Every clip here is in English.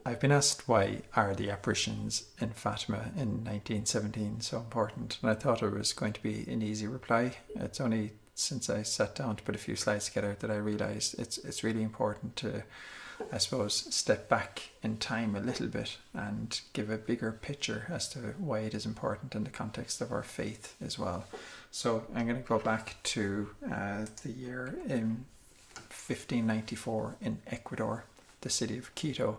I've been asked why are the apparitions in Fatima in 1917 so important, and I thought it was going to be an easy reply. It's only since I sat down to put a few slides together that I realised it's really important to, I suppose, step back in time a little bit and give a bigger picture as to why it is important in the context of our faith as well. So I'm going to go back to the year in 1594 in Ecuador, the city of Quito.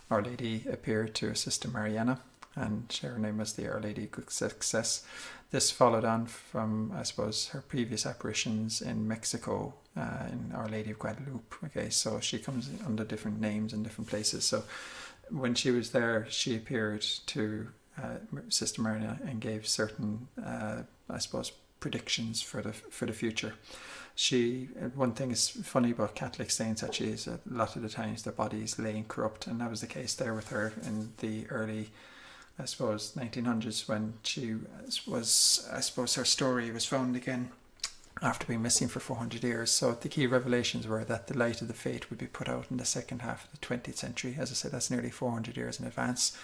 Our Lady appeared to Sister Mariana, and her name was the Our Lady of Good Success. This followed on from, I suppose, her previous apparitions in Mexico, in Our Lady of Guadalupe. Okay, so she comes under different names in different places. So when she was there, she appeared to Sister Mariana and gave certain, I suppose, predictions for the future. One thing is funny about Catholic saints actually is a lot of the times their bodies laying corrupt, and that was the case there with her in the early, I suppose, 1900s, when she was, I suppose, her story was found again after being missing for 400 years. So the key revelations were that the light of the faith would be put out in the second half of the 20th century. As I said, that's nearly 400 years in advance.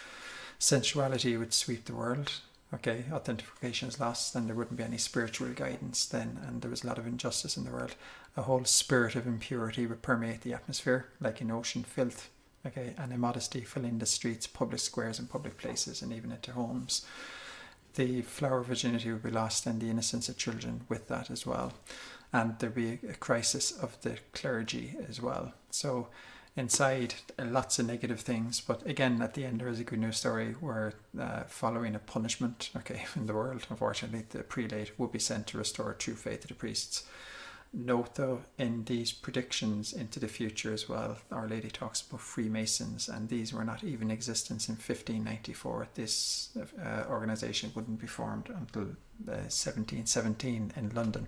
Sensuality would sweep the world. Okay, authentication is lost, and there wouldn't be any spiritual guidance then, and there was a lot of injustice in the world. A whole spirit of impurity would permeate the atmosphere like an ocean filth. Okay, and immodesty filling the streets, public squares, and public places, and even into homes. The flower of virginity would be lost, and the innocence of children with that as well. And there'd be a crisis of the clergy as well. So inside, lots of negative things, but again, at the end there is a good news story where following a punishment, okay, in the world, unfortunately the prelate would be sent to restore true faith to the priests. Note though, in these predictions into the future as well, Our Lady talks about Freemasons, and these were not even in existence in 1594. This organisation wouldn't be formed until 1717 in London.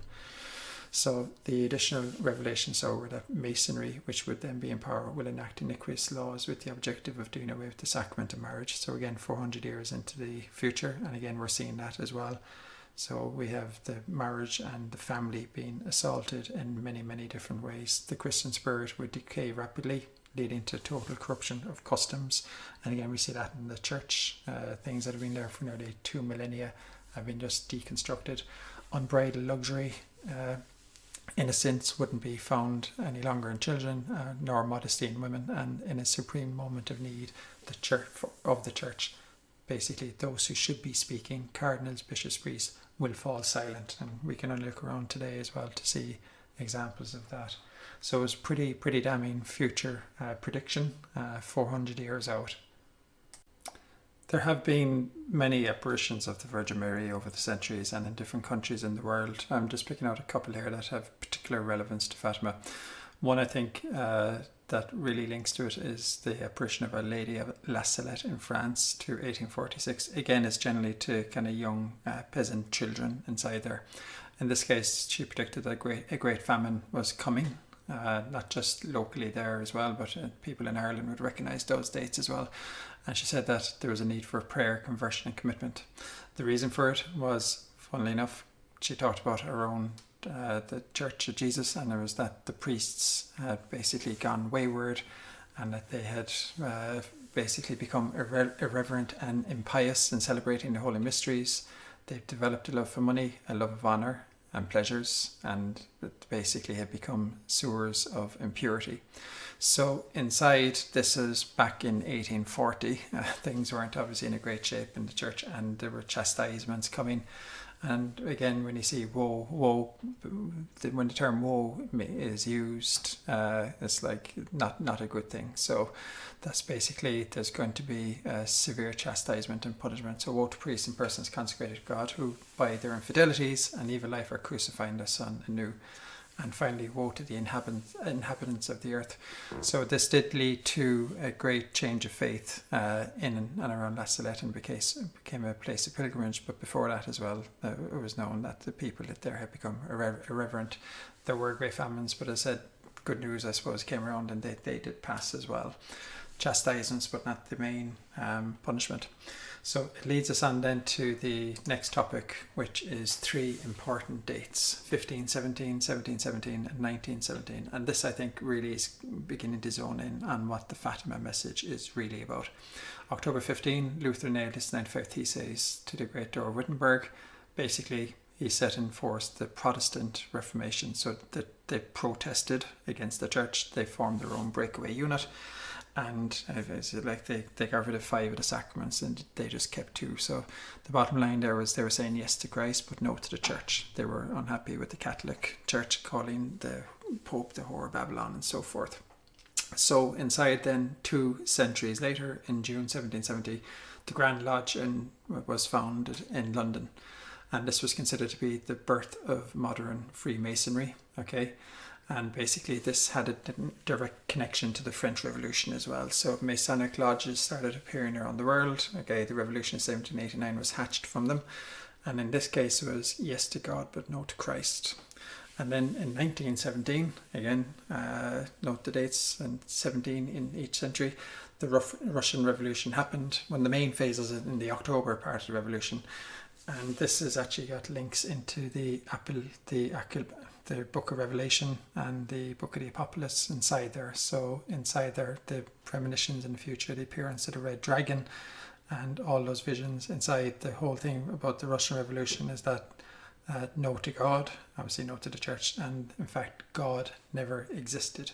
So the additional revelations were that Masonry, which would then be in power, will enact iniquitous laws with the objective of doing away with the sacrament of marriage. So again, 400 years into the future, and again we're seeing that as well. So we have the marriage and the family being assaulted in many, many different ways. The Christian spirit would decay rapidly, leading to total corruption of customs. And again, we see that in the church. Things that have been there for nearly 2 millennia have been just deconstructed. Unbridled luxury, innocence wouldn't be found any longer in children, nor modesty in women, and in a supreme moment of need, the church, basically those who should be speaking, cardinals, bishops, priests, will fall silent, and we can only look around today as well to see examples of that. So it was pretty damning future prediction, 400 years out. There have been many apparitions of the Virgin Mary over the centuries and in different countries in the world. I'm just picking out a couple here that have particular relevance to Fatima. One, I think, that really links to it is the apparition of Our Lady of La Salette in France to 1846. Again, it's generally to kind of young peasant children inside there. In this case, she predicted that a great famine was coming. Not just locally there as well, but people in Ireland would recognise those dates as well. And she said that there was a need for prayer, conversion and commitment. The reason for it was, funnily enough, she talked about her own, the Church of Jesus, and there was that the priests had basically gone wayward, and that they had basically become irreverent and impious in celebrating the holy mysteries. They've developed a love for money, a love of honour and pleasures, and basically have become sewers of impurity. So inside, this is back in 1840, things weren't obviously in a great shape in the church, and there were chastisements coming. And again, when you see woe, when the term woe is used, it's like not a good thing. So that's basically, there's going to be severe chastisement and punishment. So woe to priests and persons consecrated to God, who by their infidelities and evil life are crucifying the Son anew. And finally, woe to the inhabitants of the earth. So this did lead to a great change of faith in and around La Salette, and became a place of pilgrimage. But before that as well, it was known that the people there had become irreverent. There were great famines, but as I said, good news, I suppose, came around, and they did pass as well. chastisements, but not the main punishment. So it leads us on then to the next topic, which is 3 important dates: 1517, 1717 and 1917. And this, I think, really is beginning to zone in on what the Fatima message is really about. October 15, Luther nailed his 95 Theses to the Great Door of Wittenberg. Basically, he set in force the Protestant Reformation, so that they protested against the church. They formed their own breakaway unit. And like they got rid of 5 of the sacraments and they just kept 2. So the bottom line there was they were saying yes to Christ but no to the church. They were unhappy with the Catholic Church calling the Pope the whore of Babylon and so forth. So inside then, 2 centuries later, in June 1770, the Grand Lodge was founded in London. And this was considered to be the birth of modern Freemasonry. Okay. And basically this had a direct connection to the French Revolution as well. So Masonic lodges started appearing around the world. Okay, the Revolution of 1789 was hatched from them. And in this case it was yes to God but no to Christ. And then in 1917, again, note the dates, and 17 in each century, the Russian Revolution happened, when the main phase was in the October part of the Revolution. And this has actually got links into the Book of Revelation and the Book of the Apocalypse inside there. So inside there, the premonitions in the future, the appearance of the red dragon and all those visions inside. The whole thing about the Russian Revolution is that no to God, obviously no to the church, and in fact God never existed.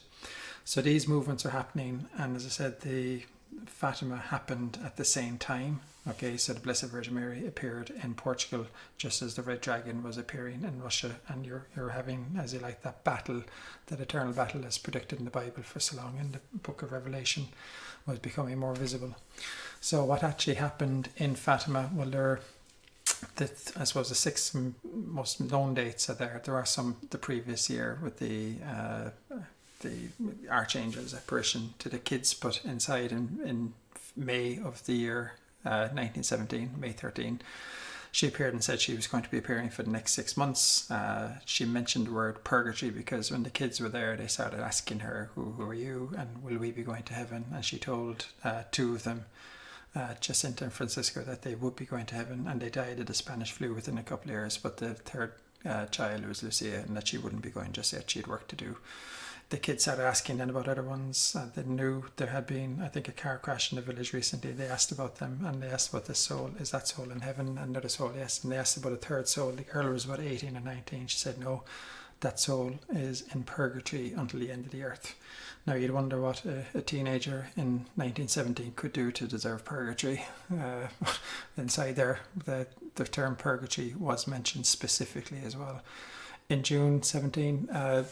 So these movements are happening, and as I said, the Fatima happened at the same time. Okay, so the Blessed Virgin Mary appeared in Portugal just as the Red Dragon was appearing in Russia, and you're having, as you like, that battle, that eternal battle as predicted in the Bible for so long in the Book of Revelation, was becoming more visible. So what actually happened in Fatima? Well, I suppose the 6 most known dates are there. There are some the previous year with the Archangel's apparition to the kids, but inside in May of the year 1917, May 13, she appeared and said she was going to be appearing for the next 6 months. She mentioned the word purgatory because when the kids were there, they started asking her, who are you and will we be going to heaven? And she told 2 of them, Jacinta and Francisco, that they would be going to heaven, and they died of the Spanish flu within a couple of years. But the third child was Lucia, and that she wouldn't be going just yet. She had work to do. The kids started asking then about other ones. They knew there had been, I think, a car crash in the village recently. They asked about them, and they asked about this soul. Is that soul in heaven? Another soul, yes. And they asked about a third soul. The girl was about 18 or 19. She said, no, that soul is in purgatory until the end of the earth. Now, you'd wonder what a teenager in 1917 could do to deserve purgatory. Inside there, the term purgatory was mentioned specifically as well. In June 17,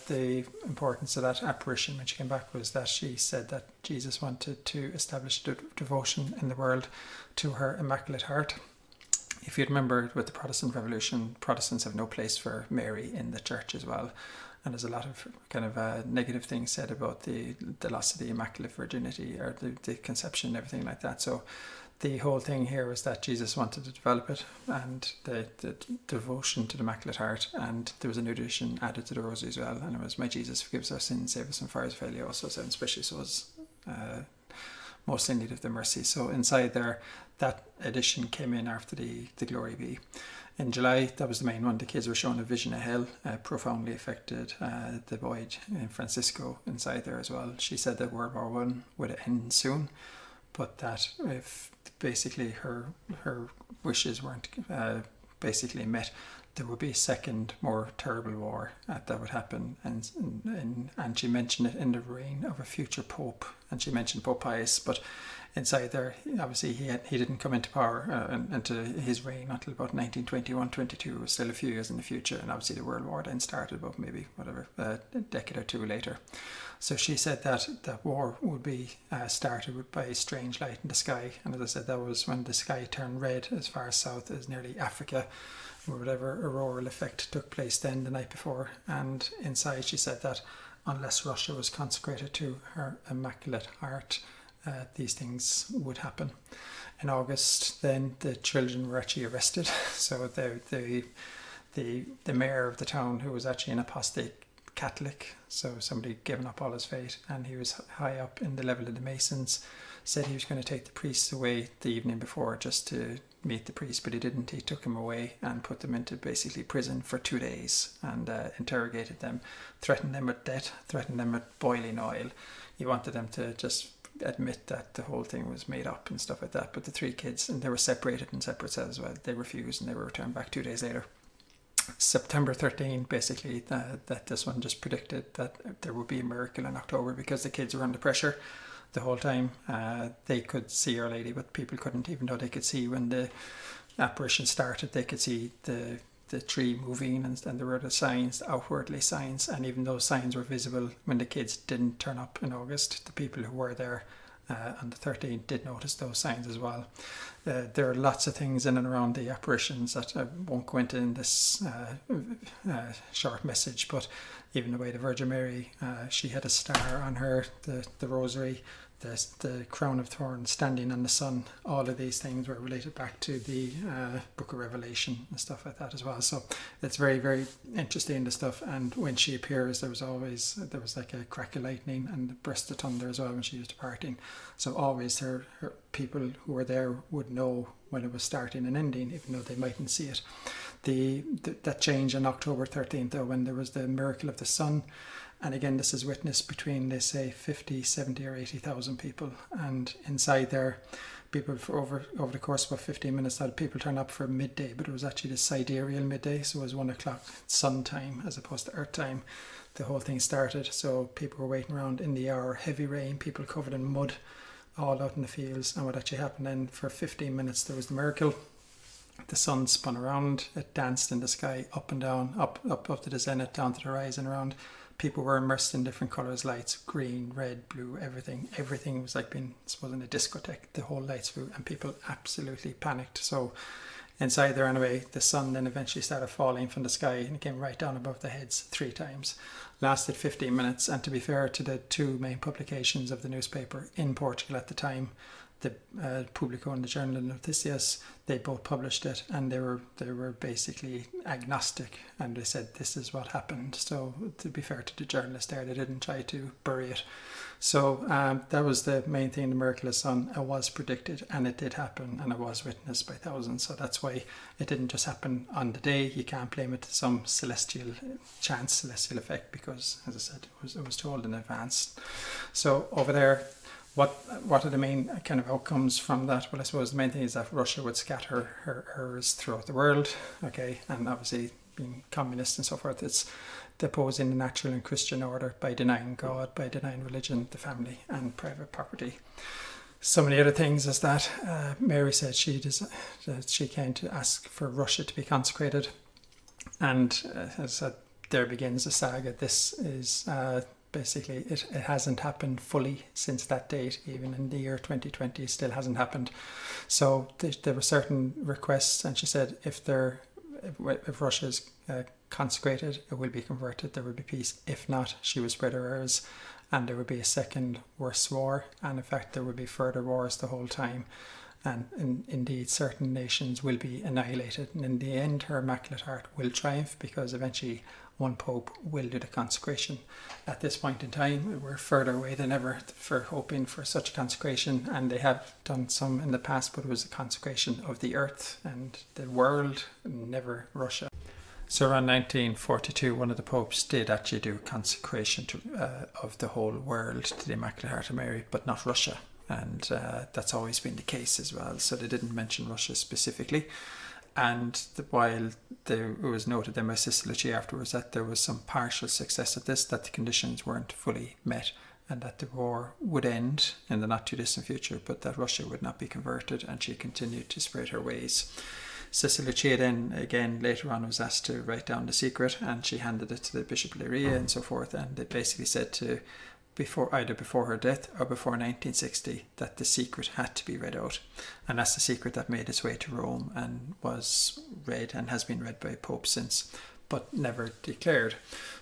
the importance of that apparition when she came back was that she said that Jesus wanted to establish devotion in the world to her Immaculate Heart. If you remember with the Protestant Revolution, Protestants have no place for Mary in the church as well. And there's a lot of kind of negative things said about the loss of the Immaculate Virginity or the conception and everything like that. So the whole thing here was that Jesus wanted to develop it, and the devotion to the Immaculate Heart, and there was a new addition added to the Rosary as well, and it was, my Jesus forgives our sins, save us from fires of hell. He also said, especially those most in need of the mercy. So inside there, that addition came in after the Glory Be. In July, that was the main one. The kids were shown a vision of hell, profoundly affected the boy in Francisco inside there as well. She said that World War I would end soon, but that if basically her wishes weren't basically met, there would be a second, more terrible war that would happen, and she mentioned it in the reign of a future pope, and she mentioned Pope Pius, but inside there, obviously he didn't come into power into his reign until about 1921-22. It was still a few years in the future, and obviously the World War then started about maybe a decade or 2 later. So she said that that war would be started by a strange light in the sky, and as I said, that was when the sky turned red as far south as nearly Africa, or whatever auroral effect took place then the night before. And inside she said that unless Russia was consecrated to her Immaculate Heart, these things would happen. In August, then the children were actually arrested. So the mayor of the town, who was actually an apostate Catholic, so somebody given up all his faith, and he was high up in the level of the Masons. Said he was going to take the priests away the evening before just to meet the priest, but he didn't. He took them away and put them into basically prison for 2 days and interrogated them, threatened them with death, threatened them with boiling oil. He wanted them to just admit that the whole thing was made up and stuff like that. But the 3 kids, and they were separated in separate cells as well, they refused and they were returned back 2 days later. September 13, basically, that this one just predicted that there would be a miracle in October because the kids were under pressure the whole time. They could see Our Lady, but people couldn't, even though they could see when the apparition started, they could see the tree moving, and there were the signs, outwardly signs, and even those signs were visible when the kids didn't turn up in August. The people who were there on the 13th did notice those signs as well. There are lots of things in and around the apparitions that I won't go into in this short message, but even the way the Virgin Mary, she had a star on her, the rosary, the crown of thorns standing on the sun. All of these things were related back to the book of Revelation and stuff like that as well. So it's very, very interesting, the stuff. And when she appears, there was like a crack of lightning and a burst of thunder as well when she was departing. So always her people who were there would know when it was starting and ending, even though they mightn't see it. That change on October 13th, though, when there was the miracle of the sun. And again, this is witnessed between, they say, 50, 70 or 80,000 people. And inside there, people for over the course of about 15 minutes had people turn up for midday, but it was actually the sidereal midday, so it was 1 o'clock sun time as opposed to earth time. The whole thing started, so people were waiting around in the hour, heavy rain, people covered in mud, all out in the fields. And what actually happened then, for 15 minutes there was the miracle. The sun spun around, it danced in the sky, up and down, up to the zenith, down to the horizon around. People were immersed in different colours, lights, green, red, blue, everything. Everything was like being, I suppose, in a discotheque. The whole lights flew and people absolutely panicked. So inside there anyway, the sun then eventually started falling from the sky and it came right down above the heads 3 times. Lasted 15 minutes, and to be fair to the 2 main publications of the newspaper in Portugal at the time, the Público and the Journal of Noticias, they both published it, and they were basically agnostic, and they said this is what happened. So to be fair to the journalists there, they didn't try to bury it. So that was the main thing, the miracle of the sun. It was predicted and it did happen, and it was witnessed by thousands. So that's why it didn't just happen on the day. You can't blame it to some celestial chance, celestial effect, because, as I said, it was told in advance. So over there, what are the main kind of outcomes from that? Well, I suppose the main thing is that Russia would scatter hers throughout the world, okay, and obviously being communist and so forth, it's opposing the natural and Christian order by denying God, by denying religion, the family, and private property. Some of the other things is that Mary said that she came to ask for Russia to be consecrated, and as I said, there begins the saga. This is basically, it hasn't happened fully since that date. Even in the year 2020, it still hasn't happened. So there were certain requests, and she said if Russia is consecrated, it will be converted, there will be peace. If not, she would spread her heirs, and there would be a second worse war, and in fact there would be further wars the whole time. And indeed, certain nations will be annihilated. And in the end, her Immaculate Heart will triumph, because eventually one Pope will do the consecration. At this point in time, we're further away than ever for hoping for such a consecration. And they have done some in the past, but it was a consecration of the earth and the world, never Russia. So around 1942, one of the popes did actually do consecration of the whole world to the Immaculate Heart of Mary, but not Russia. And that's always been the case as well. So they didn't mention Russia specifically. And while it was noted then by Sister Lucia afterwards that there was some partial success at this, that the conditions weren't fully met, and that the war would end in the not too distant future, but that Russia would not be converted, and she continued to spread her ways. Sister Lucia then again later on was asked to write down the secret, and she handed it to the Bishop of Leiria and so forth, and they basically said to either before her death or before 1960 that the secret had to be read out, and that's the secret that made its way to Rome and was read and has been read by Pope since, but never declared.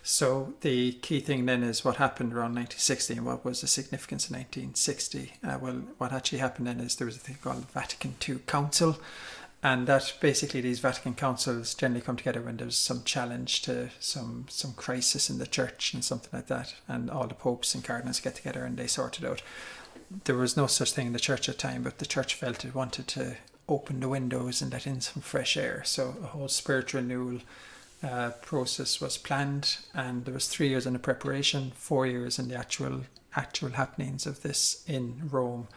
So the key thing then is what happened around 1960 and what was the significance in 1960. Well, what actually happened then is there was a thing called the Vatican II Council, And that basically these Vatican councils generally come together when there's some challenge to some crisis in the church and something like that, and all the popes and cardinals get together and they sort it out. There was no such thing in the church at the time, but the church felt it wanted to open the windows and let in some fresh air. So a whole spiritual renewal process was planned, and there was 3 years in the preparation, 4 years in the actual happenings of this in Rome.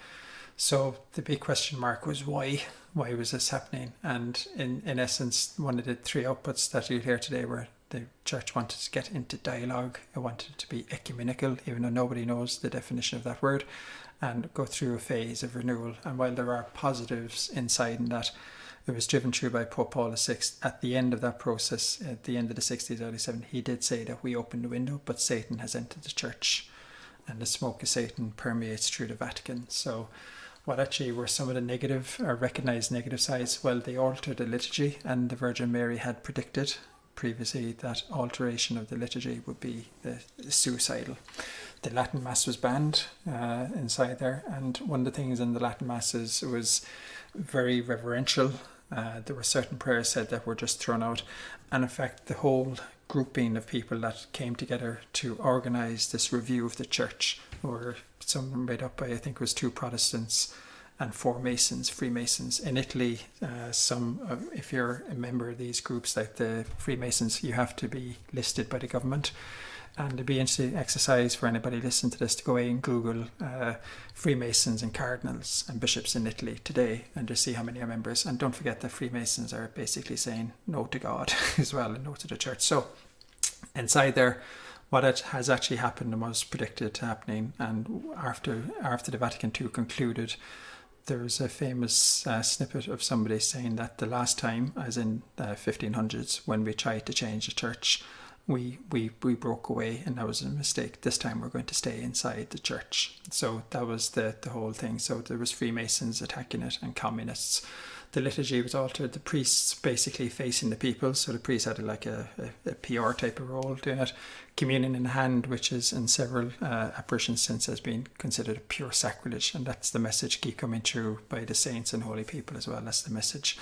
So the big question mark was why was this happening? And in essence, one of the 3 outputs that you hear today were the church wanted to get into dialogue. It wanted to be ecumenical, even though nobody knows the definition of that word, and go through a phase of renewal. And while there are positives inside in that, it was driven through by Pope Paul VI. At the end of that process, at the end of the 60s, early 70s, he did say that we opened the window, but Satan has entered the church, and the smoke of Satan permeates through the Vatican. So what actually were some of the negative or recognised negative sides? Well, they altered the liturgy, and the Virgin Mary had predicted previously that alteration of the liturgy would be suicidal. The Latin Mass was banned inside there, and one of the things in the Latin Masses was very reverential. There were certain prayers said that were just thrown out, and in fact the whole grouping of people that came together to organise this review of the church were some made up by, I think it was 2 Protestants and 4 Masons, Freemasons. In Italy, if you're a member of these groups like the Freemasons, you have to be listed by the government. And it'd be interesting exercise for anybody listening to this to go away and Google Freemasons and cardinals and bishops in Italy today and just see how many are members. And don't forget that Freemasons are basically saying no to God as well and no to the church. So inside there, what has actually happened and was predicted happening, and after the Vatican II concluded, there was a famous snippet of somebody saying that the last time, as in the 1500s, when we tried to change the church, we broke away, and that was a mistake. This time we're going to stay inside the church. So that was the whole thing. So there was Freemasons attacking it and communists. The liturgy was altered. The priests basically facing the people. So the priest had like a PR type of role doing it. Communion in hand, which is in several apparitions since has been considered a pure sacrilege. And that's the message keep coming through by the saints and holy people as well. That's the message.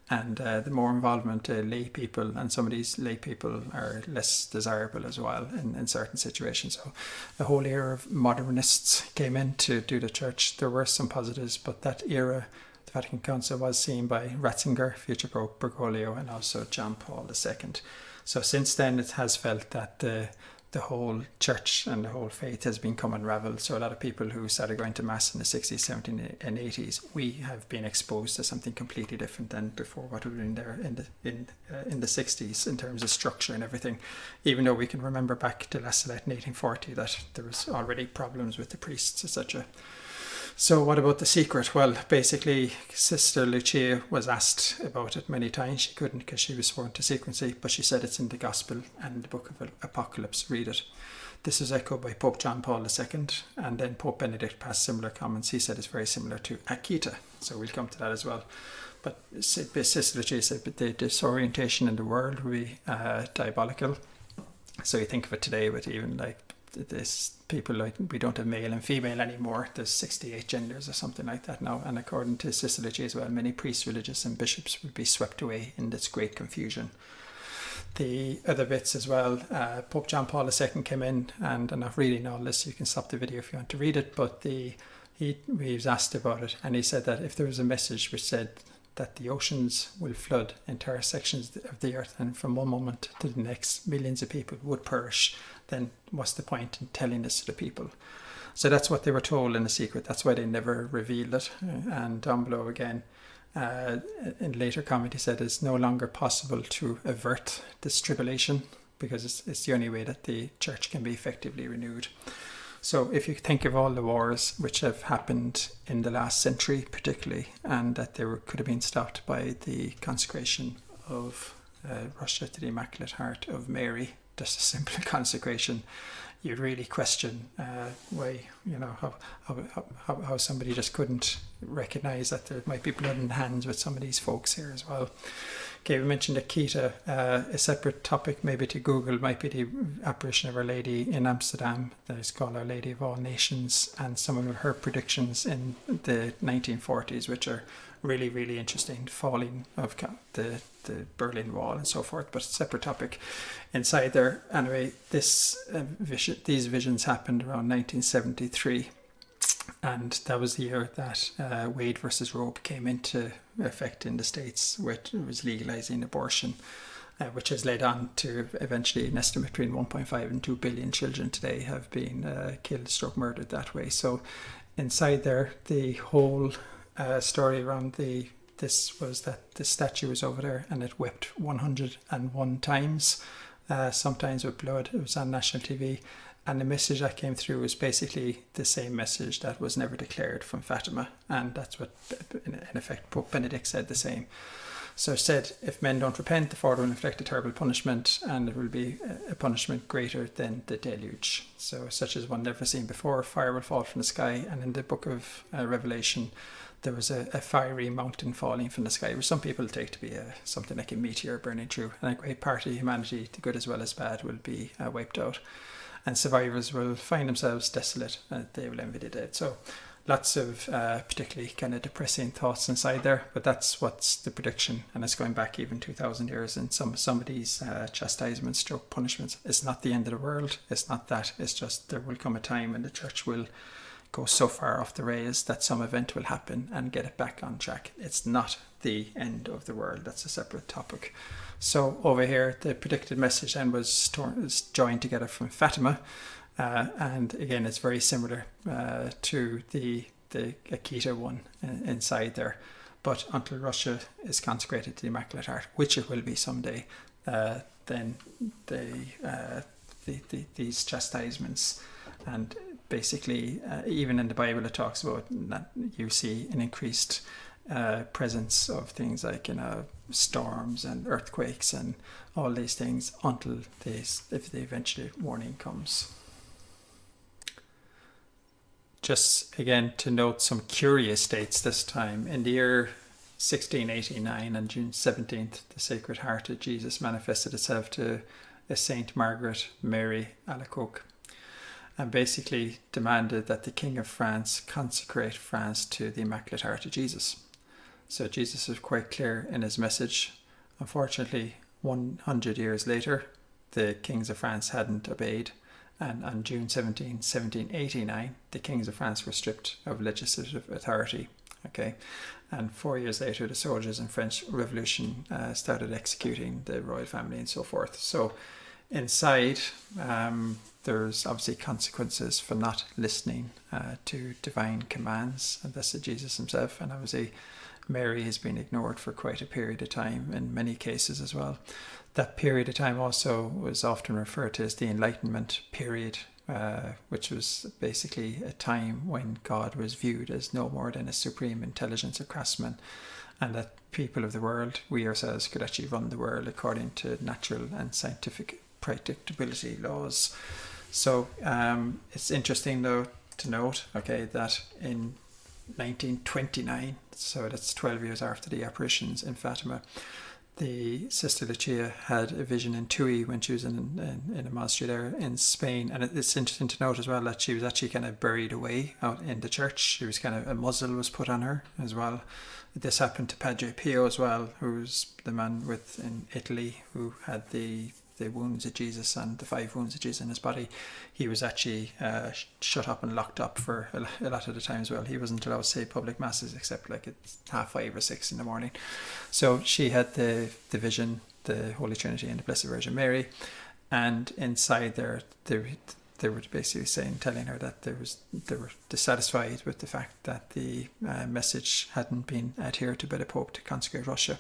And the more involvement lay people, and some of these lay people are less desirable as well in certain situations. So the whole era of modernists came in to do the church. There were some positives, but that era, the Vatican Council was seen by Ratzinger, future Pope Bergoglio, and also John Paul II. So since then it has felt that the whole church and the whole faith has been unraveled. So a lot of people who started going to Mass in the 60s, 70s and 80s, we have been exposed to something completely different than before what we were in there in the 60s in terms of structure and everything. Even though we can remember back to La Salette in 1840 that there was already problems with the priests, etc. So what about the secret? Well, basically, Sister Lucia was asked about it many times. She couldn't because she was sworn to secrecy, but she said it's in the Gospel and the Book of Apocalypse. Read it. This is echoed by Pope John Paul II, and then Pope Benedict passed similar comments. He said it's very similar to Akita, so we'll come to that as well. But Sister Lucia said that the disorientation in the world will be diabolical. So you think of it today with even like this people like we don't have male and female anymore. There's 68 genders or something like that now, and according to Sister Lucia as well, many priests, religious and bishops would be swept away in this great confusion. The other bits as well, Pope John Paul II came in, and I'm not reading all this, you can stop the video if you want to read it, but he was asked about it, and he said that if there was a message which said that the oceans will flood entire sections of the earth, and from one moment to the next millions of people would perish, then what's the point in telling this to the people? So that's what they were told in the secret. That's why they never revealed it. And down below again, in later comment, he said it's no longer possible to avert this tribulation because it's the only way that the church can be effectively renewed. So if you think of all the wars which have happened in the last century particularly, and that could have been stopped by the consecration of Russia to the Immaculate Heart of Mary, just a simple consecration, you'd really question why, how somebody just couldn't recognize that there might be blood in the hands with some of these folks here as well. Okay, we mentioned Akita. A separate topic maybe to Google might be the apparition of Our Lady in Amsterdam that is called Our Lady of All Nations, and some of her predictions in the 1940s, which are really, really interesting falling of the Berlin Wall and so forth, but separate topic. Inside there, anyway, these visions happened around 1973, and that was the year that Wade versus Roe came into effect in the States, where it was legalizing abortion, which has led on to eventually an estimate between 1.5 and 2 billion children today have been killed, stroke murdered that way. So inside there, the whole story around this was that the statue was over there and it wept 101 times, sometimes with blood. It was on national TV. And the message that came through was basically the same message that was never declared from Fatima. And that's what, in effect, Pope Benedict said the same. So it said, if men don't repent, the Father will inflict a terrible punishment, and it will be a punishment greater than the deluge. So such as one never seen before, fire will fall from the sky. And in the book of Revelation, there was a fiery mountain falling from the sky, which some people take to be something like a meteor burning through. And a great part of humanity, the good as well as bad, will be wiped out. And survivors will find themselves desolate, and they will envy the dead. So lots of particularly kind of depressing thoughts inside there, but that's what's the prediction, and it's going back even 2,000 years. And some of these chastisements, stroke punishments, it's not the end of the world. It's not that. It's just there will come a time when the church will go so far off the rails that some event will happen and get it back on track. It's not the end of the world. That's a separate topic. So over here, the predicted message then was joined together from Fatima, and again, it's very similar to the Akita one inside there. But until Russia is consecrated to the Immaculate Heart, which it will be someday, then these chastisements, and basically even in the Bible it talks about that you see an increased presence of things like storms and earthquakes and all these things until if the eventual warning comes. Just again to note some curious dates this time. In the year 1689, on June 17th, the Sacred Heart of Jesus manifested itself to a Saint Margaret Mary Alacoque, and basically demanded that the King of France consecrate France to the Immaculate Heart of Jesus. So Jesus was quite clear in his message. Unfortunately, 100 years later, the kings of France hadn't obeyed, and on June 17, 1789, the kings of France were stripped of legislative authority. Okay, and 4 years later, the soldiers in French Revolution started executing the royal family and so forth. So inside, there's obviously consequences for not listening to divine commands, and that's Jesus himself. And obviously Mary has been ignored for quite a period of time in many cases as well. That period of time also was often referred to as the Enlightenment period, which was basically a time when God was viewed as no more than a supreme intelligence or craftsman, and that people of the world, we ourselves, could actually run the world according to natural and scientific predictability laws. So it's interesting though to note, okay, that in 1929, so that's 12 years after the apparitions in Fatima, the Sister Lucia had a vision in Tui when she was in a monastery there in Spain. And it's interesting to note as well that she was actually kind of buried away out in the church. She was kind of, a muzzle was put on her as well. This happened to Padre Pio as well, who's the man in Italy who had the wounds of Jesus and the 5 wounds of Jesus in his body. He was actually shut up and locked up for a lot of the time as well. He wasn't allowed to say public masses except like at 5:30 or 6 in the morning. So she had the vision, the Holy Trinity and the Blessed Virgin Mary, and inside there they were basically telling her that they were dissatisfied with the fact that the message hadn't been adhered to by the Pope to consecrate Russia.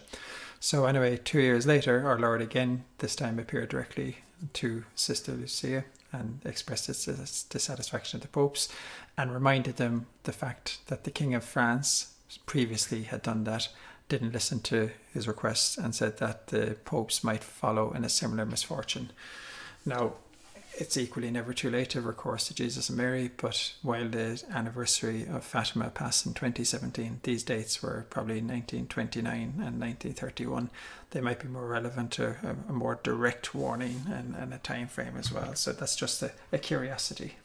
So anyway, 2 years later, our Lord again, this time appeared directly to Sister Lucia and expressed its dissatisfaction to the popes and reminded them the fact that the King of France previously had done that, didn't listen to his request, and said that the popes might follow in a similar misfortune. Now, it's equally never too late to recourse to Jesus and Mary, but while the anniversary of Fatima passed in 2017, these dates were probably 1929 and 1931. They might be more relevant to a more direct warning and a time frame as well. So that's just a curiosity.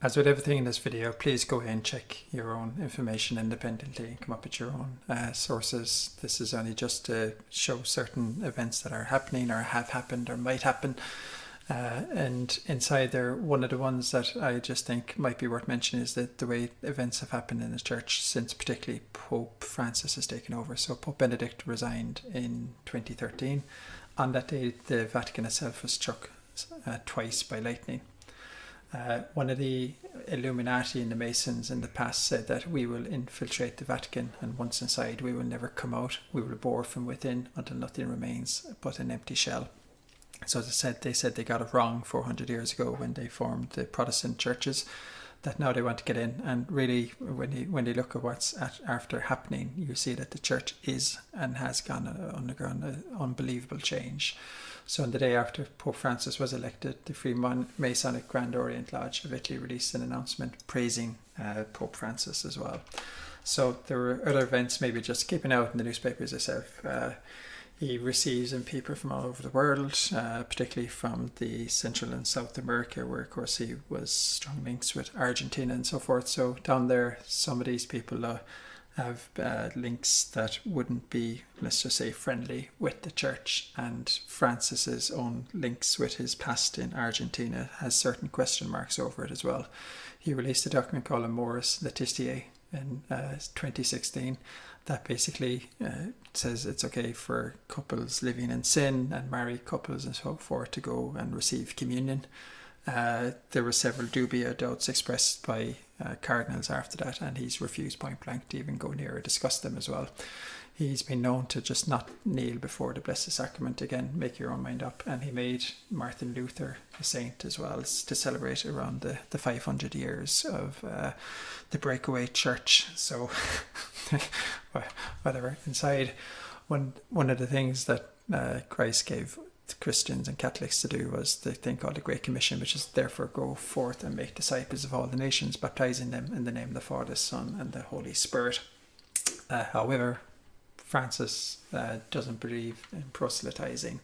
As with everything in this video, please go and check your own information independently and come up with your own sources. This is only just to show certain events that are happening or have happened or might happen. And inside there, one of the ones that I just think might be worth mentioning is that the way events have happened in the church since particularly Pope Francis has taken over. So Pope Benedict resigned in 2013. On that day, the Vatican itself was struck twice by lightning. One of the Illuminati and the Masons in the past said that we will infiltrate the Vatican, and once inside we will never come out. We will bore from within until nothing remains but an empty shell. So as I said, they got it wrong 400 years ago when they formed the Protestant churches, that now they want to get in. And really, when you look at what's after happening, you see that the church is and has undergone an unbelievable change. So on the day after Pope Francis was elected, the Freemasonic Grand Orient Lodge of Italy released an announcement praising Pope Francis as well. So there were other events, maybe just keeping out in the newspapers yourself. He receives people from all over the world, particularly from the Central and South America, where of course he was strong links with Argentina and so forth. So down there, some of these people have links that wouldn't be, let's just say, friendly with the church. And Francis's own links with his past in Argentina has certain question marks over it as well. He released a document called Amoris Laetitia in 2016 that basically says it's okay for couples living in sin and married couples and so forth to go and receive communion. There were several dubia doubts expressed by cardinals after that, and he's refused point blank to even go near or discuss them as well. He's been known to just not kneel before the Blessed Sacrament. Again, make your own mind up. And he made Martin Luther a saint as well, to celebrate around the 500 years of the breakaway church. So whatever. Inside, one of the things that Christ gave Christians and Catholics to do was the thing called the Great Commission, which is therefore go forth and make disciples of all the nations, baptizing them in the name of the Father, Son, and the Holy Spirit. However, Francis doesn't believe in proselytizing. He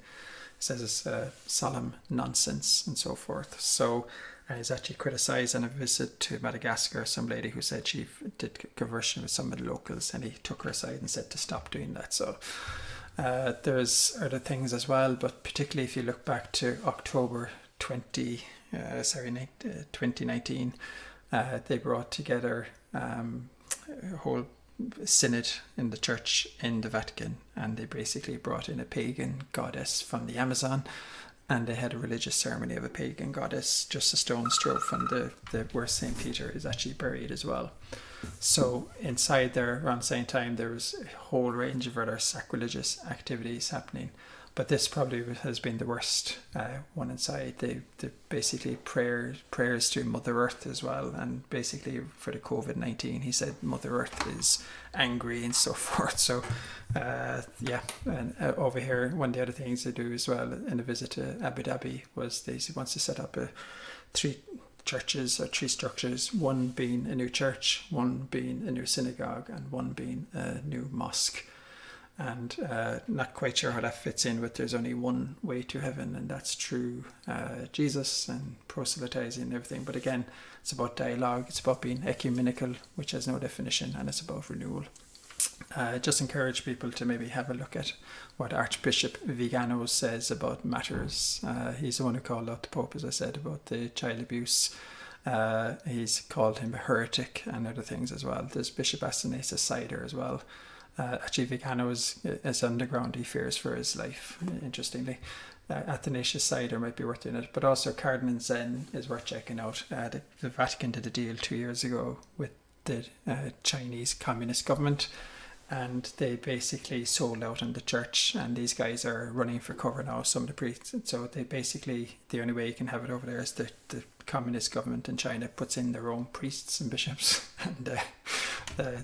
says it's solemn nonsense and so forth. So he's actually criticised on a visit to Madagascar some lady who said she did conversion with some of the locals, and he took her aside and said to stop doing that. So there's other things as well, but particularly if you look back to October 2019, they brought together a whole synod in the church in the Vatican, and they basically brought in a pagan goddess from the Amazon, and they had a religious ceremony of a pagan goddess just a stone's throw from the where St. Peter is actually buried as well. So inside there, around the same time, there was a whole range of other sacrilegious activities happening. But this probably has been the worst one inside. They basically prayers to Mother Earth as well. And basically for the COVID-19, he said Mother Earth is angry and so forth. So and over here, one of the other things they do as well in a visit to Abu Dhabi was he wants to set up 3 churches or 3 structures, one being a new church, one being a new synagogue, and one being a new mosque. And not quite sure how that fits in with there's only one way to heaven, and that's through Jesus and proselytizing and everything. But again, it's about dialogue, it's about being ecumenical, which has no definition, and it's about renewal. Just encourage people to maybe have a look at what Archbishop Vigano says about matters. He's the one who called out the Pope, as I said, about the child abuse. He's called him a heretic and other things as well. There's Bishop Athanasius Sider as well. Actually, Vigano is underground. He fears for his life, interestingly. Athanasius Sider might be worth doing it, but also Cardinal Zen is worth checking out. The Vatican did a deal 2 years ago with the Chinese Communist government, and they basically sold out on the church, and these guys are running for cover now, some of the priests. So they basically, the only way you can have it over there is the communist government in China puts in their own priests and bishops, and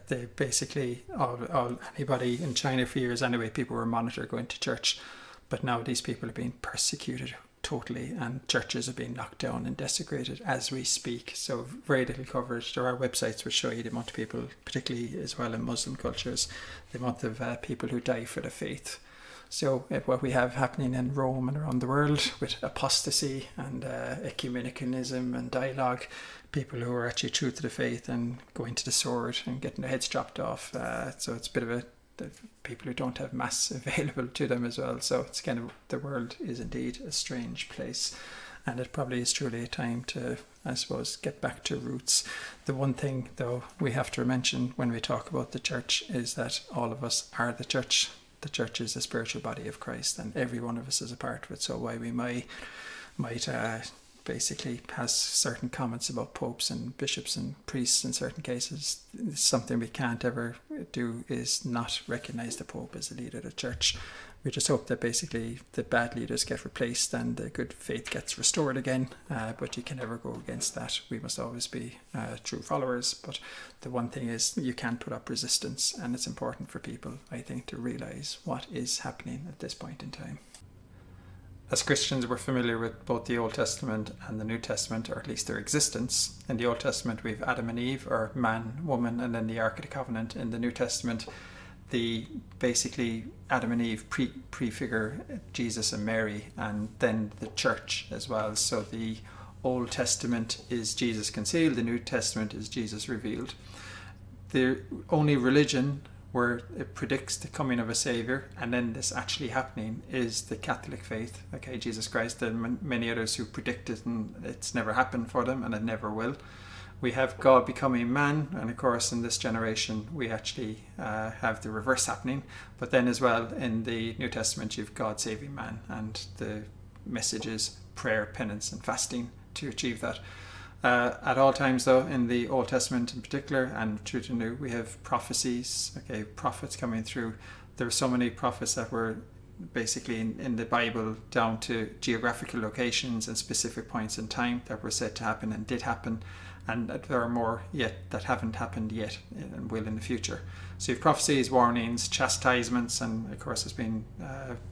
they basically, all anybody in China for years anyway, people were monitored going to church, but now these people are being persecuted totally, and churches are being knocked down and desecrated as we speak. So very little coverage. There are websites which show you the amount of people, particularly as well in Muslim cultures, the amount of people who die for the faith. So what we have happening in Rome and around the world with apostasy and ecumenicalism and dialogue, people who are actually true to the faith and going to the sword and getting their heads chopped off. So it's a bit of the people who don't have mass available to them as well. So it's kind of, the world is indeed a strange place. And it probably is truly a time to, I suppose, get back to roots. The one thing, though, we have to mention when we talk about the church is that all of us are the church. The church is the spiritual body of Christ, and every one of us is a part of it. So why we might basically has certain comments about popes and bishops and priests in certain cases, something we can't ever do is not recognize the Pope as a leader of the church. We just hope that basically the bad leaders get replaced and the good faith gets restored again, but you can never go against that. We must always be true followers, but the one thing is you can put up resistance, and it's important for people, I think, to realise what is happening at this point in time. As Christians, we're familiar with both the Old Testament and the New Testament, or at least their existence. In the Old Testament, we've Adam and Eve, or man, woman, and then the Ark of the Covenant. In the New Testament, basically Adam and Eve prefigure Jesus and Mary, and then the church as well. So the Old Testament is Jesus concealed, the New Testament is Jesus revealed. The only religion where it predicts the coming of a Saviour and then this actually happening is the Catholic faith. Okay, Jesus Christ and many others who predict it, and it's never happened for them and it never will. We have God becoming man, and of course in this generation we actually have the reverse happening. But then as well in the New Testament you've God saving man, and the message is prayer, penance and fasting to achieve that. At all times though, in the Old Testament in particular and through to New, we have prophecies, okay, prophets coming through. There are so many prophets that were basically in the Bible down to geographical locations and specific points in time that were said to happen and did happen, and there are more yet that haven't happened yet and will in the future. So you have prophecies, warnings, chastisements, and of course it's been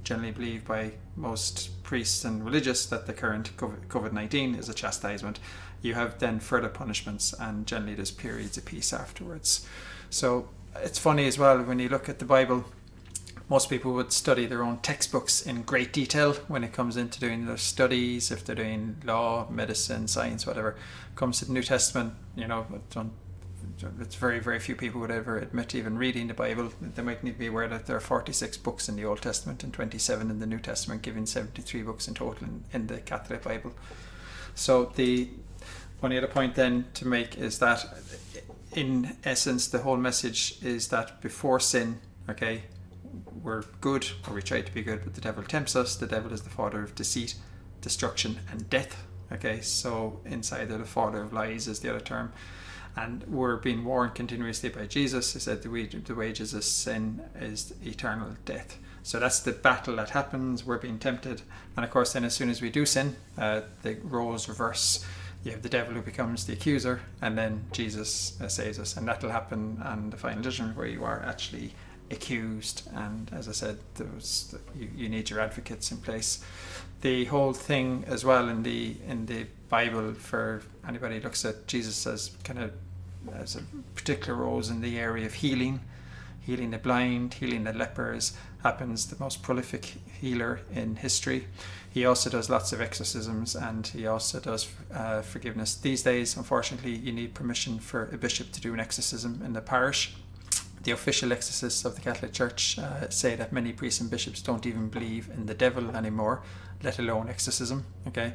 generally believed by most priests and religious that the current COVID-19 is a chastisement. You have then further punishments, and generally there's periods of peace afterwards. So it's funny as well when you look at the Bible. Most people would study their own textbooks in great detail when it comes into doing their studies, if they're doing law, medicine, science, whatever. Comes to the New Testament, it's very, very few people would ever admit to even reading the Bible. They might need to be aware that there are 46 books in the Old Testament and 27 in the New Testament, giving 73 books in total in the Catholic Bible. So the only other point then to make is that in essence the whole message is that before sin, okay, we're good, or we try to be good, but the devil tempts us. The devil is the father of deceit, destruction and death. Okay, so inside there, the father of lies is the other term. And we're being warned continuously by Jesus. He said the wages of sin is eternal death. So that's the battle that happens. We're being tempted. And of course then as soon as we do sin, the roles reverse. You have the devil who becomes the accuser, and then Jesus saves us. And that'll happen on the final judgment where you are actually accused, and as I said, you need your advocates in place. The whole thing as well in the Bible, for anybody who looks at Jesus as kind of as a particular roles in the area of healing the blind, healing the lepers, happens the most prolific healer in history. He also does lots of exorcisms, and he also does forgiveness. These days, unfortunately, you need permission for a bishop to do an exorcism in the parish. The official exorcists of the Catholic Church say that many priests and bishops don't even believe in the devil anymore, let alone exorcism. Okay,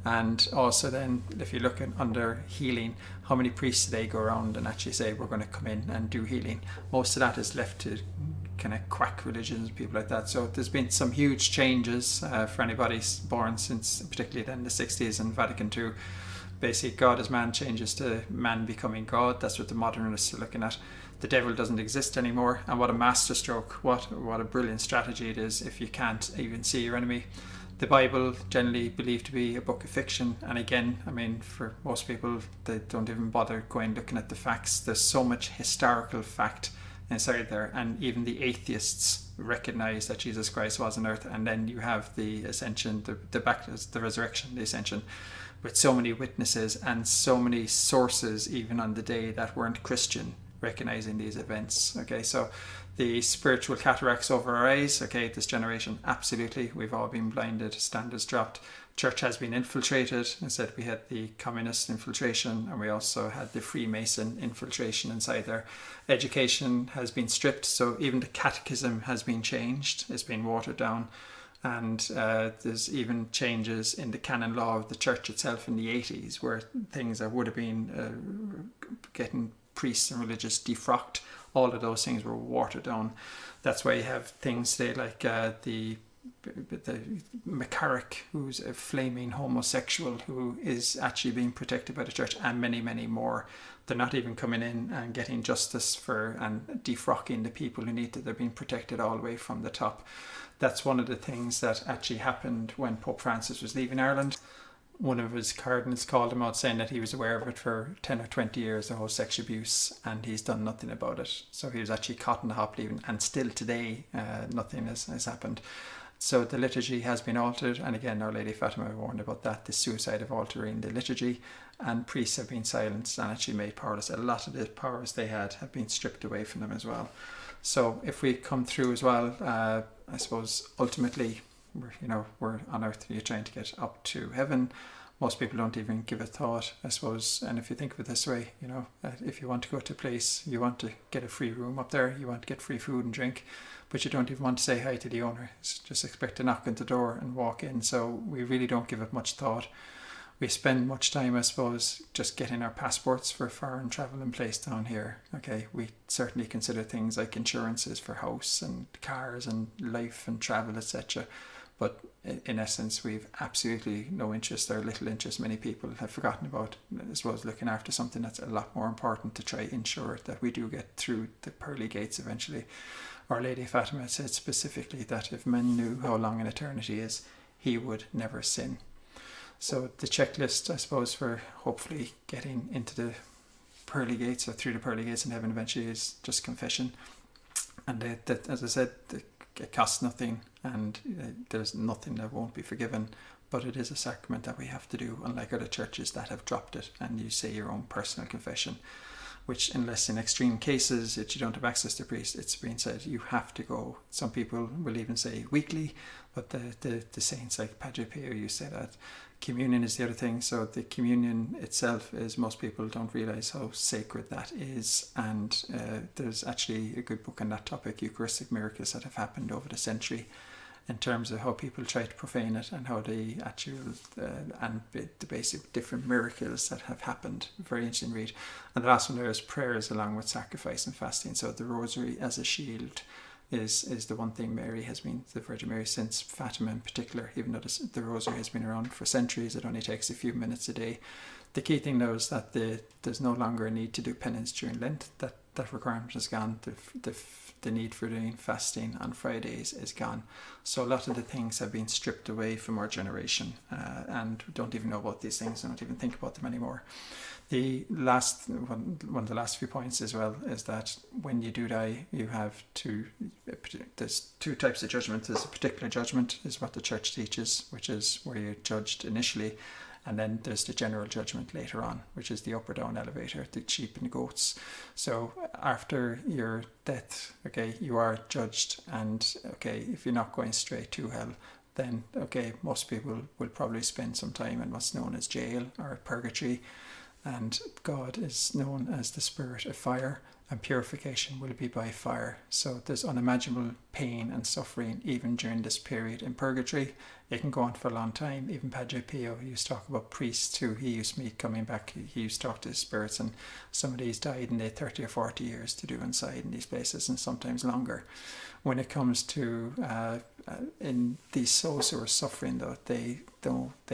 and also then if you look at under healing, how many priests today go around and actually say we're going to come in and do healing? Most of that is left to kind of quack religions, people like that. So there's been some huge changes for anybody born since particularly then the 60s and Vatican II. Basically, God as man changes to man becoming God. That's what the modernists are looking at. The devil doesn't exist anymore, and what a masterstroke, what a brilliant strategy it is if you can't even see your enemy. The Bible generally believed to be a book of fiction, and again, I mean, for most people, they don't even bother going looking at the facts. There's so much historical fact inside there, and even the atheists recognize that Jesus Christ was on earth. And then you have the ascension, the resurrection, the ascension, with so many witnesses and so many sources even on the day that weren't Christian. recognizing these events. Okay, so the spiritual cataracts over our eyes, okay, this generation, absolutely, we've all been blinded, standards dropped. Church has been infiltrated. Instead, we had the communist infiltration, and we also had the Freemason infiltration inside there. Education has been stripped, so even the catechism has been changed, it's been watered down. And there's even changes in the canon law of the church itself in the 80s, where things that would have been getting priests and religious defrocked, all of those things were watered down. That's why you have things today like the McCarrick, who's a flaming homosexual who is actually being protected by the church, and many, many more. They're not even coming in and getting justice for and defrocking the people who need to. They're being protected all the way from the top. That's one of the things that actually happened when Pope Francis was leaving Ireland. One of his cardinals called him out saying that he was aware of it for 10 or 20 years, the whole sexual abuse, and he's done nothing about it. So he was actually caught in the hop leaving, and still today nothing has happened. So the liturgy has been altered, and again, Our Lady Fatima warned about that, the suicide of altering the liturgy, and priests have been silenced and actually made powerless. A lot of the powers they had have been stripped away from them as well. So if we come through as well, I suppose ultimately, we're on earth, you're trying to get up to heaven. Most people don't even give a thought, I suppose. And if you think of it this way, if you want to go to a place, you want to get a free room up there, you want to get free food and drink, but you don't even want to say hi to the owner. Just expect to knock on the door and walk in. So we really don't give it much thought. We spend much time, I suppose, just getting our passports for foreign travel in place down here. Okay, we certainly consider things like insurances for house and cars and life and travel, etc. But in essence, we've absolutely no interest or little interest. Many people have forgotten about, I suppose, looking after something that's a lot more important to try ensure that we do get through the pearly gates eventually. Our Lady Fatima said specifically that if men knew how long an eternity is, he would never sin. So the checklist, I suppose, for hopefully getting into the pearly gates or through the pearly gates in heaven eventually is just confession. And that, as I said, it costs nothing, and there's nothing that won't be forgiven, but it is a sacrament that we have to do, unlike other churches that have dropped it, and you say your own personal confession, which, unless in extreme cases that you don't have access to a priest, it's been said you have to go. Some people will even say weekly, but the saints like Padre Pio, you say that. Communion is the other thing. So the communion itself is, most people don't realize how sacred that is, and there's actually a good book on that topic, Eucharistic miracles that have happened over the century, in terms of how people try to profane it and how the actual and the basic different miracles that have happened. Very interesting read. And the last one there is prayers along with sacrifice and fasting. So the rosary as a shield is the one thing Mary has been, the Virgin Mary, since Fatima in particular, even though the rosary has been around for centuries, it only takes a few minutes a day. The key thing though is that there's no longer a need to do penance during Lent. That requirement is gone. The need for doing fasting on Fridays is gone. So a lot of the things have been stripped away from our generation, and we don't even know about these things, don't even think about them anymore. The last one of the last few points as well is that when you do die, you have there's two types of judgment. There's a particular judgment, is what the church teaches, which is where you're judged initially, and then there's the general judgment later on, which is the up or down elevator, the sheep and the goats. So after your death, okay, you are judged, and okay, if you're not going straight to hell, then okay, most people will probably spend some time in what's known as jail or purgatory. And God is known as the spirit of fire, and purification will be by fire. So there's unimaginable pain and suffering even during this period in purgatory. It can go on for a long time. Even Padre Pio used to talk about priests who he used to meet coming back. He used to talk to his spirits, and some of these died in their 30 or 40 years to do inside in these places, and sometimes longer. When it comes to in these souls who are suffering, though, they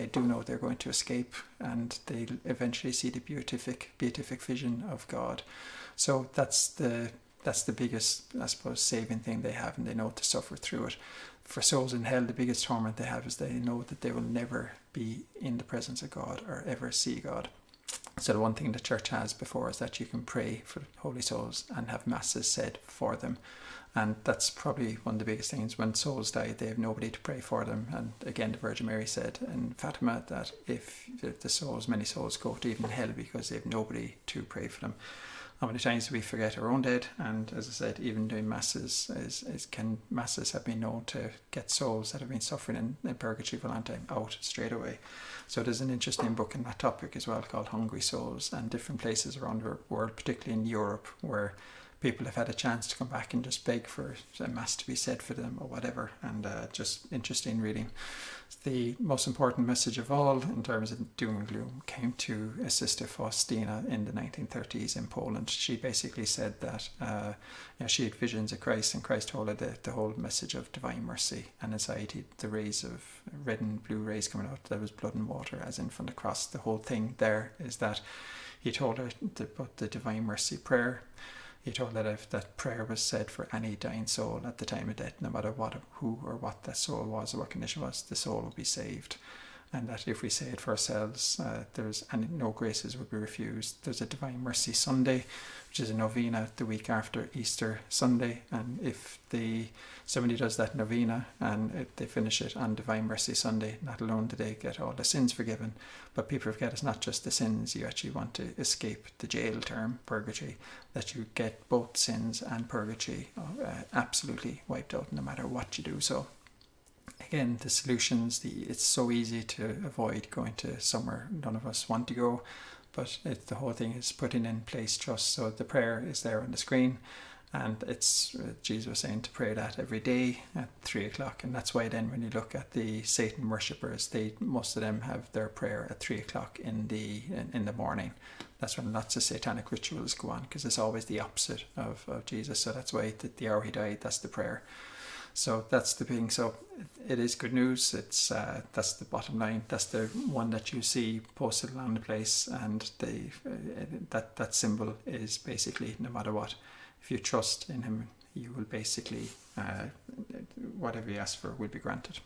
do know they're going to escape, and they eventually see the beatific vision of God. So that's the biggest, I suppose, saving thing they have, and they know to suffer through it. For souls in hell, the biggest torment they have is they know that they will never be in the presence of God or ever see God. So the one thing the church has before is that you can pray for holy souls and have masses said for them. And that's probably one of the biggest things. When souls die, they have nobody to pray for them. And again, the Virgin Mary said in Fatima that if the souls, many souls go to even hell because they have nobody to pray for them. how many times we forget our own dead. And as I said, even doing masses masses have been known to get souls that have been suffering in purgatory for a long time out straight away. So there's an interesting book in that topic as well called Hungry Souls, and different places around the world, particularly in Europe, where people have had a chance to come back and just beg for a mass to be said for them or whatever, and just interesting reading. The most important message of all in terms of doom and gloom came to a sister Faustina in the 1930s in Poland. She basically said that she had visions of Christ, and Christ told her the whole message of divine mercy, and inside the rays of red and blue rays coming out, there was blood and water as in from the cross. The whole thing there is that he told her about the divine mercy prayer. He told that if that prayer was said for any dying soul at the time of death, no matter who or what that soul was or what condition was, the soul will be saved. And that if we say it for ourselves, no graces would be refused. There's a Divine Mercy Sunday, which is a novena the week after Easter Sunday. And if somebody does that novena and if they finish it on Divine Mercy Sunday, not alone do they get all the sins forgiven, but people forget it's not just the sins. You actually want to escape the jail term, purgatory, that you get both sins and purgatory absolutely wiped out no matter what you do. So again, the solutions, it's so easy to avoid going to somewhere none of us want to go, but the whole thing is putting in place trust. So the prayer is there on the screen, and it's Jesus was saying to pray that every day at 3 o'clock, and that's why then when you look at the Satan worshippers, most of them have their prayer at 3 o'clock in the morning. That's when lots of satanic rituals go on, because it's always the opposite of Jesus. So that's why the hour he died, that's the prayer. So that's the thing. So it is good news. It's that's the bottom line. That's the one that you see posted along the place, and that symbol is basically no matter what. If you trust in him, you will basically whatever you ask for will be granted.